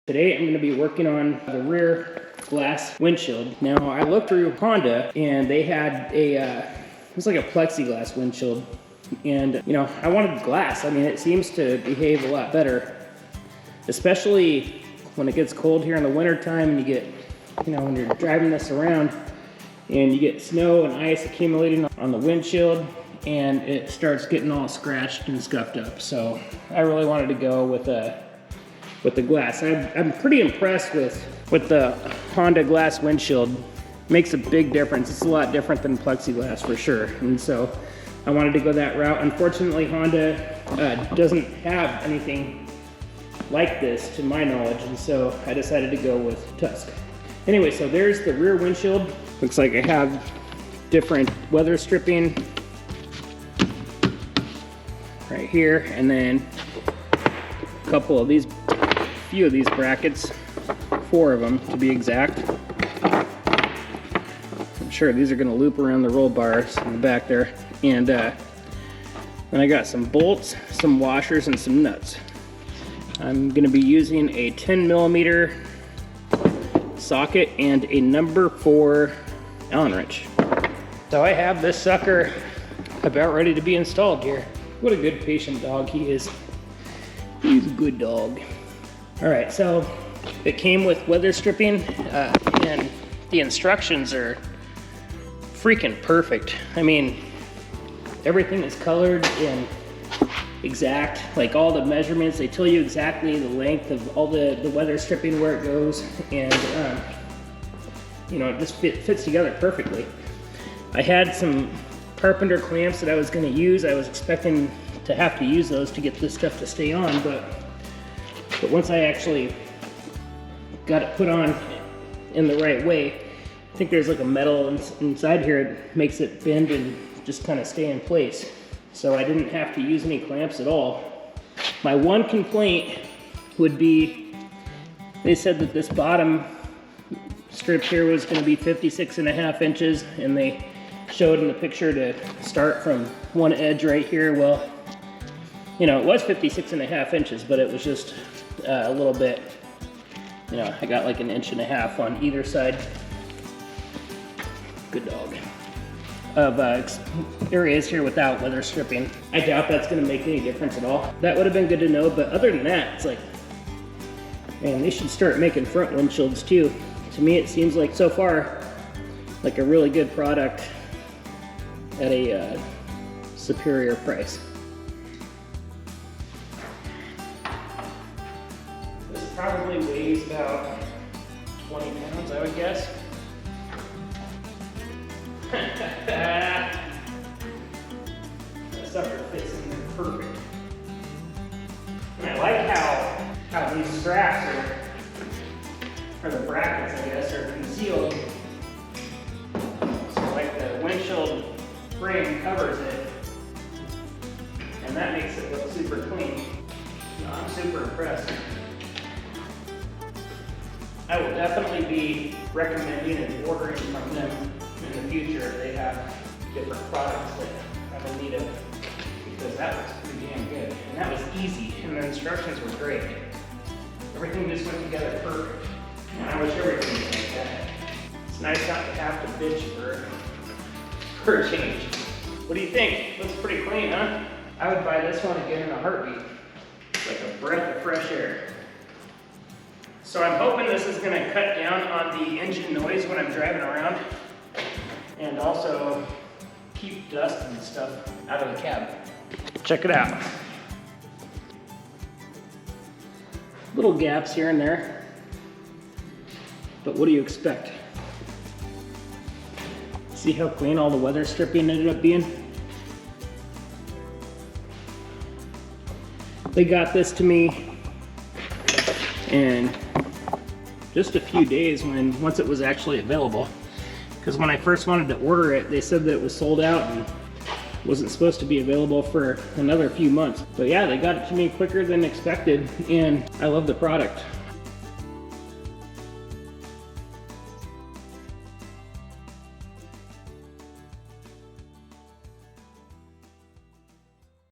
Today I'm going to be working on the rear glass windshield. Now I looked through Honda and they had it was like a plexiglass windshield. And you know, I wanted glass. I mean, it seems to behave a lot better, especially when it gets cold here in the winter time and you get, you know, when you're driving this around and you get snow and ice accumulating on the windshield and it starts getting all scratched and scuffed up. So I really wanted to go with the glass. I'm pretty impressed with the Honda glass windshield. Makes a big difference. It's a lot different than plexiglass for sure. And so I wanted to go that route. Unfortunately, Honda doesn't have anything like this to my knowledge, and so I decided to go with Tusk. Anyway, so there's the rear windshield. Looks like I have different weather stripping right here, and then a couple of these, few of these brackets, 4 of them to be exact. I'm sure these are going to loop around the roll bars in the back there. And then I got some bolts, some washers, and some nuts. I'm going to be using a 10mm socket and a number 4 Allen wrench. So I have this sucker about ready to be installed here. What a good patient dog he is. He's a good dog. All right, so it came with weather stripping, and the instructions are freaking perfect. I mean, everything is colored and exact, like all the measurements, they tell you exactly the length of all the weather stripping, where it goes, and you know, it just fits together perfectly. I had some carpenter clamps that I was going to use. I was expecting to have to use those to get this stuff to stay on, but once I actually got it put on in the right way, I think there's like a metal inside here that makes it bend and just kind of stay in place. So I didn't have to use any clamps at all. My one complaint would be, they said that this bottom strip here was going to be 56.5 inches, and they showed in the picture to start from one edge right here. Well, you know, it was 56.5 inches, but it was just a little bit, you know, I got like 1.5 inches on either side. Good dog. Of areas here without weather stripping. I doubt that's going to make any difference at all. That would have been good to know, but other than that, it's like, man, they should start making front windshields too. To me, it seems like so far like a really good product at a superior price. This probably weighs about 20 pounds, I would guess. That sucker fits in there perfect. And I like how these straps or the brackets, I guess, are concealed. So like the windshield frame covers it, and that makes it look super clean. No, I'm super impressed. I will definitely be recommending and ordering from them in the future if they have different products that I will need it, because that looks pretty damn good. And that was easy, and the instructions were great. Everything just went together perfect. And I wish everything was like that. It's nice not to have to bitch for a change. What do you think? Looks pretty clean, huh? I would buy this one again in a heartbeat. It's like a breath of fresh air. So I'm hoping this is going to cut down on the engine noise when I'm driving around, and also keep dust and stuff out of the cab. Check it out. Little gaps here and there, but what do you expect? See how clean all the weather stripping ended up being? They got this to me in just a few days once it was actually available. Because when I first wanted to order it, they said that it was sold out and wasn't supposed to be available for another few months. But yeah, they got it to me quicker than expected, and I love the product.